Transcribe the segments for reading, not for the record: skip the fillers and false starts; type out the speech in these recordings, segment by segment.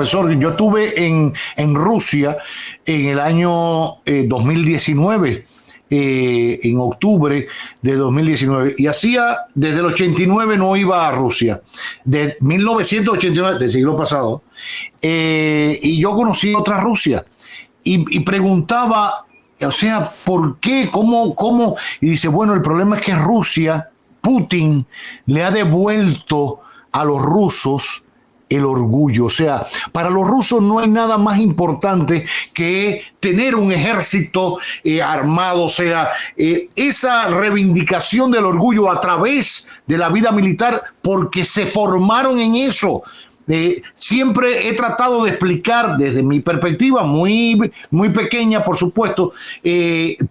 profesor. Yo estuve en Rusia en el año 2019, en octubre de 2019, y desde el 89 no iba a Rusia, de 1989, del siglo pasado, y yo conocí otra Rusia, y preguntaba, o sea, ¿por qué? ¿Cómo? Y dice, bueno, el problema es que Rusia, Putin, le ha devuelto a los rusos el orgullo. O sea, para los rusos no hay nada más importante que tener un ejército armado. O sea, esa reivindicación del orgullo a través de la vida militar, porque se formaron en eso. Siempre he tratado de explicar desde mi perspectiva muy, muy pequeña, por supuesto,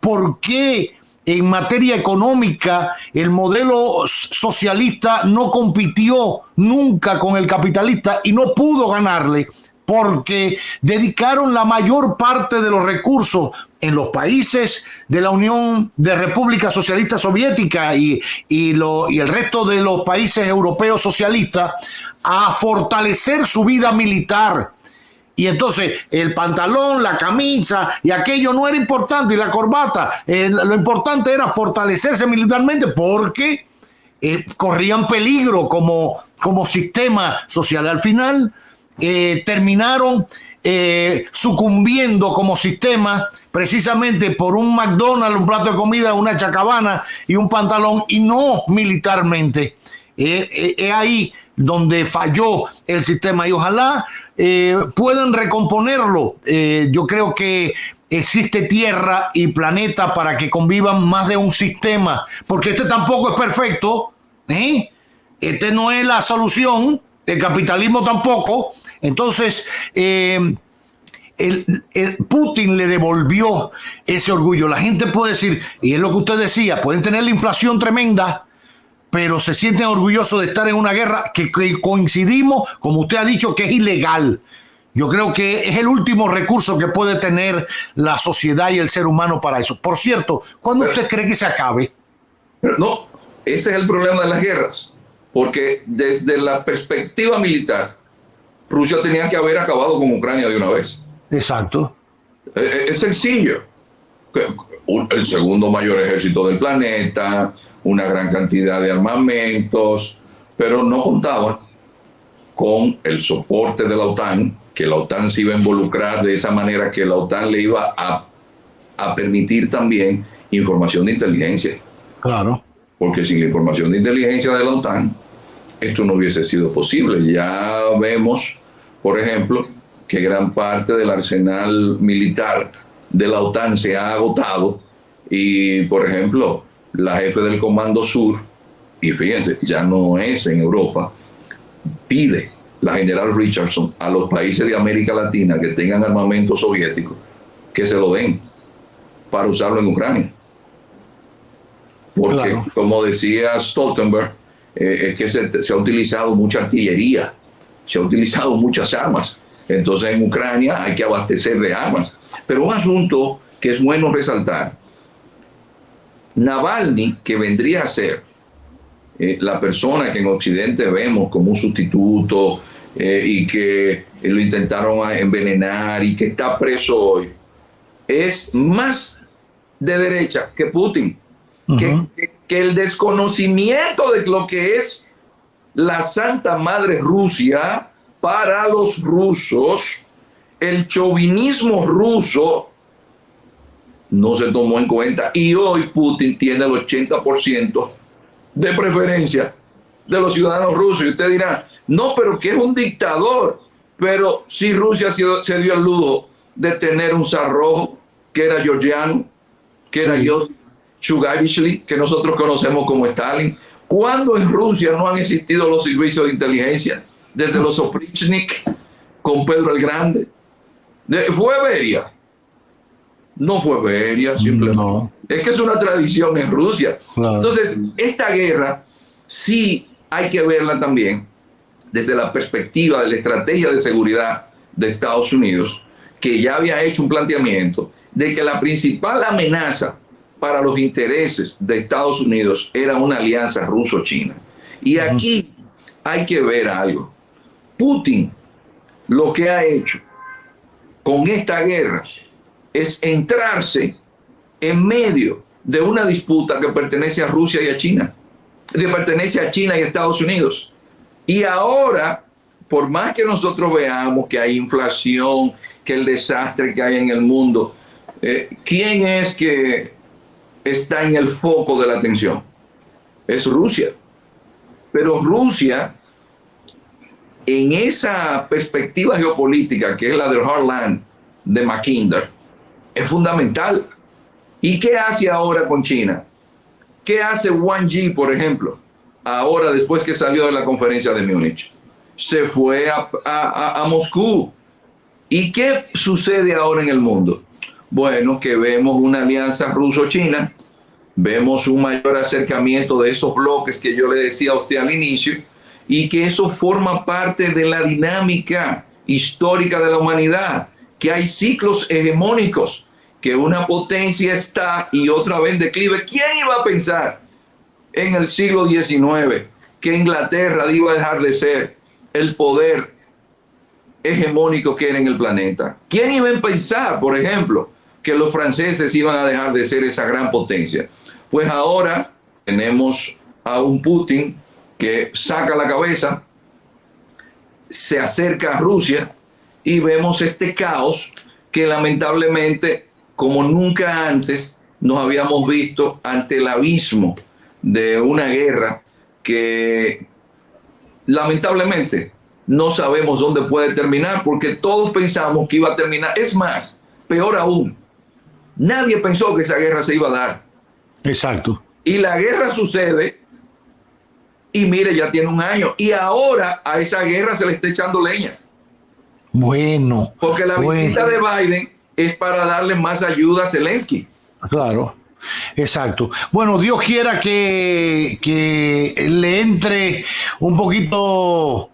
por qué en materia económica el modelo socialista no compitió nunca con el capitalista y no pudo ganarle, porque dedicaron la mayor parte de los recursos en los países de la Unión de República Socialista Soviética y el resto de los países europeos socialistas a fortalecer su vida militar. Y entonces el pantalón, la camisa y aquello no era importante, y la corbata, lo importante era fortalecerse militarmente, porque corrían peligro como sistema social. Al final terminaron sucumbiendo como sistema precisamente por un McDonald's, un plato de comida, una chacabana y un pantalón, y no militarmente. Ahí donde falló el sistema, y ojalá puedan recomponerlo. Yo creo que existe tierra y planeta para que convivan más de un sistema, porque este tampoco es perfecto, este no es la solución, el capitalismo tampoco. Entonces el Putin le devolvió ese orgullo. La gente puede decir, y es lo que usted decía, pueden tener la inflación tremenda, pero se sienten orgullosos de estar en una guerra que coincidimos, como usted ha dicho, que es ilegal. Yo creo que es el último recurso que puede tener la sociedad y el ser humano para eso. Por cierto, ¿cuándo usted cree que se acabe? Pero no, ese es el problema de las guerras, porque desde la perspectiva militar, Rusia tenía que haber acabado con Ucrania de una vez. Exacto. Es sencillo. El segundo mayor ejército del planeta, una gran cantidad de armamentos, pero no contaban con el soporte de la OTAN, que la OTAN se iba a involucrar de esa manera, que la OTAN le iba a permitir también información de inteligencia. Claro. Porque sin la información de inteligencia de la OTAN, esto no hubiese sido posible. Ya vemos, por ejemplo, que gran parte del arsenal militar de la OTAN se ha agotado, y, por ejemplo, la jefe del Comando Sur, y fíjense, ya no es en Europa, pide la general Richardson a los países de América Latina que tengan armamento soviético que se lo den para usarlo en Ucrania. Porque, claro, como decía Stoltenberg, es que se ha utilizado mucha artillería, se ha utilizado muchas armas. Entonces en Ucrania hay que abastecer de armas. Pero un asunto que es bueno resaltar: Navalny, que vendría a ser la persona que en Occidente vemos como un sustituto y que lo intentaron envenenar y que está preso hoy, es más de derecha que Putin. Que el desconocimiento de lo que es la Santa Madre Rusia para los rusos, el chauvinismo ruso, no se tomó en cuenta, y hoy Putin tiene el 80% de preferencia de los ciudadanos rusos. Y usted dirá, no, pero que es un dictador. Pero si Rusia se dio el lujo de tener un zar rojo, que era Georgiano, que era Joseph Chugashvili, que nosotros conocemos como Stalin. ¿Cuándo en Rusia no han existido los servicios de inteligencia? Desde los Oprichnik, con Pedro el Grande. ¿Fue Beria? No fue Beria, simplemente. No. Es que es una tradición en Rusia. Claro. Entonces, esta guerra sí hay que verla también desde la perspectiva de la estrategia de seguridad de Estados Unidos, que ya había hecho un planteamiento de que la principal amenaza para los intereses de Estados Unidos era una alianza ruso-china. Y aquí hay que ver algo. Putin lo que ha hecho con esta guerra es entrarse en medio de una disputa que pertenece a Rusia y a China, que pertenece a China y a Estados Unidos. Y ahora, por más que nosotros veamos que hay inflación, que el desastre que hay en el mundo, ¿quién es que está en el foco de la atención? Es Rusia. Pero Rusia, en esa perspectiva geopolítica, que es la del Heartland de Mackinder, es fundamental. ¿Y qué hace ahora con China? ¿Qué hace Wang Yi, por ejemplo, ahora después que salió de la conferencia de Múnich? Se fue a Moscú. ¿Y qué sucede ahora en el mundo? Bueno, que vemos una alianza ruso-china, vemos un mayor acercamiento de esos bloques que yo le decía a usted al inicio, y que eso forma parte de la dinámica histórica de la humanidad, que hay ciclos hegemónicos, que una potencia está y otra vez en declive. ¿Quién iba a pensar en el siglo XIX que Inglaterra iba a dejar de ser el poder hegemónico que era en el planeta? ¿Quién iba a pensar, por ejemplo, que los franceses iban a dejar de ser esa gran potencia? Pues ahora tenemos a un Putin que saca la cabeza, se acerca a Rusia y vemos este caos que lamentablemente, como nunca antes, nos habíamos visto ante el abismo de una guerra que lamentablemente no sabemos dónde puede terminar, porque todos pensamos que iba a terminar. Es más, peor aún, nadie pensó que esa guerra se iba a dar. Exacto. Y la guerra sucede y mire, ya tiene un año. Y ahora a esa guerra se le está echando leña. Bueno. Porque la visita de Biden es para darle más ayuda a Zelensky. Claro. Exacto. Bueno, Dios quiera que le entre un poquito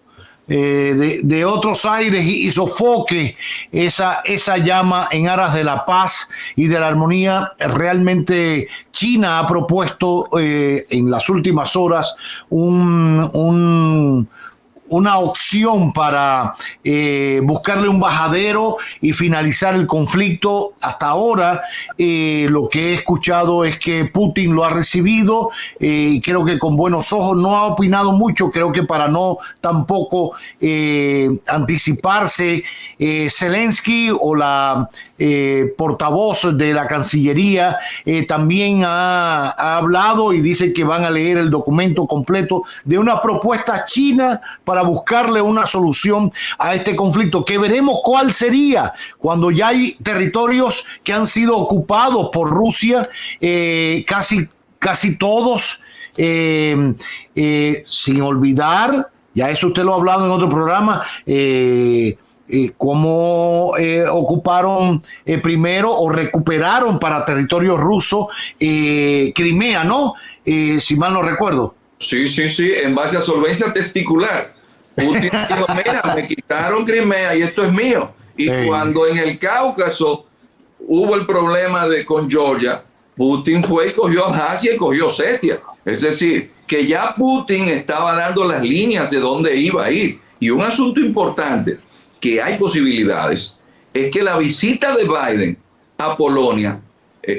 de otros aires y sofoque esa llama en aras de la paz y de la armonía. Realmente China ha propuesto en las últimas horas una opción para buscarle un bajadero y finalizar el conflicto. Hasta ahora lo que he escuchado es que Putin lo ha recibido y creo que con buenos ojos. No ha opinado mucho, creo que para no tampoco anticiparse. Zelensky o la portavoz de la Cancillería también ha hablado y dice que van a leer el documento completo de una propuesta china para buscarle una solución a este conflicto, que veremos cuál sería cuando ya hay territorios que han sido ocupados por Rusia, casi todos, sin olvidar, ya eso usted lo ha hablado en otro programa, cómo ocuparon primero o recuperaron para territorio ruso Crimea, ¿no? Si mal no recuerdo. Sí, en base a solvencia testicular. Putin dijo, mira, me quitaron Crimea y esto es mío. Y cuando en el Cáucaso hubo el problema con Georgia, Putin fue y cogió Abjasia y cogió Osetia. Es decir, que ya Putin estaba dando las líneas de dónde iba a ir. Y un asunto importante, que hay posibilidades, es que la visita de Biden a Polonia,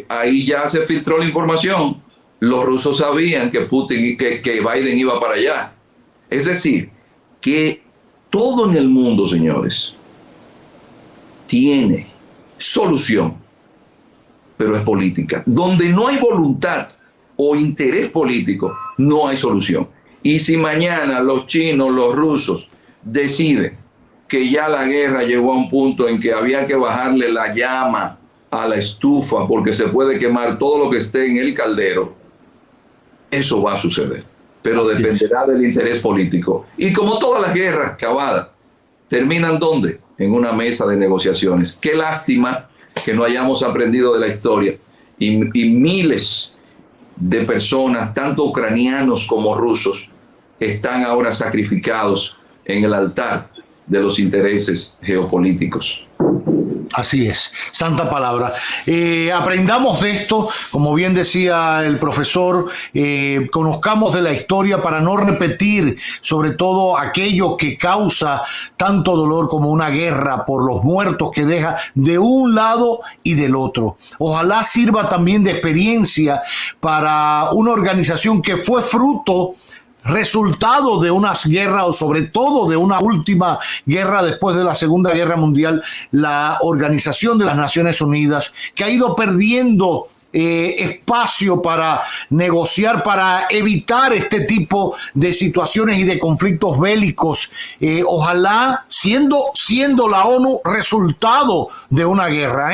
ahí ya se filtró la información, los rusos sabían que Biden iba para allá. Es decir, que todo en el mundo, señores, tiene solución, pero es política. Donde no hay voluntad o interés político, no hay solución. Y si mañana los chinos, los rusos deciden que ya la guerra llegó a un punto en que había que bajarle la llama a la estufa porque se puede quemar todo lo que esté en el caldero, eso va a suceder. Pero dependerá del interés político. Y como todas las guerras, Cavada, ¿terminan dónde? En una mesa de negociaciones. Qué lástima que no hayamos aprendido de la historia. Y miles de personas, tanto ucranianos como rusos, están ahora sacrificados en el altar de los intereses geopolíticos. Así es, santa palabra. Aprendamos de esto, como bien decía el profesor, conozcamos de la historia para no repetir, sobre todo aquello que causa tanto dolor como una guerra por los muertos que deja de un lado y del otro. Ojalá sirva también de experiencia para una organización que fue fruto, resultado de unas guerras, o sobre todo de una última guerra después de la Segunda Guerra Mundial, la Organización de las Naciones Unidas, que ha ido perdiendo espacio para negociar, para evitar este tipo de situaciones y de conflictos bélicos. Ojalá, siendo la ONU resultado de una guerra.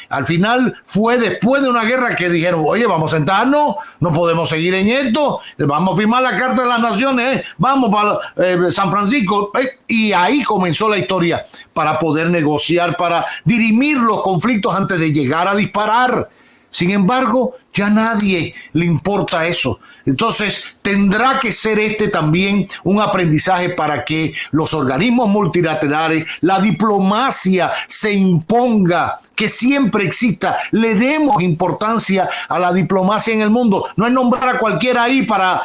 Al final fue después de una guerra que dijeron, oye, vamos a sentarnos, no podemos seguir en esto, vamos a firmar la Carta de las Naciones, vamos para San Francisco. Y ahí comenzó la historia para poder negociar, para dirimir los conflictos antes de llegar a disparar. Sin embargo, ya a nadie le importa eso. Entonces, tendrá que ser también un aprendizaje para que los organismos multilaterales, la diplomacia se imponga, que siempre exista. Le demos importancia a la diplomacia en el mundo. No es nombrar a cualquiera ahí para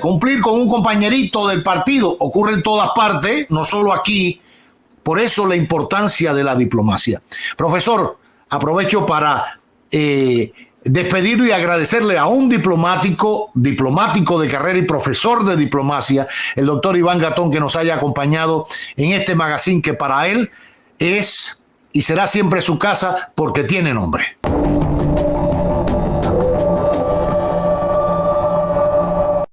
cumplir con un compañerito del partido. Ocurre en todas partes, no solo aquí. Por eso la importancia de la diplomacia. Profesor, aprovecho para despedirlo y agradecerle a un diplomático de carrera y profesor de diplomacia, el doctor Iván Gatón, que nos haya acompañado en este magazine que para él es y será siempre su casa porque tiene nombre.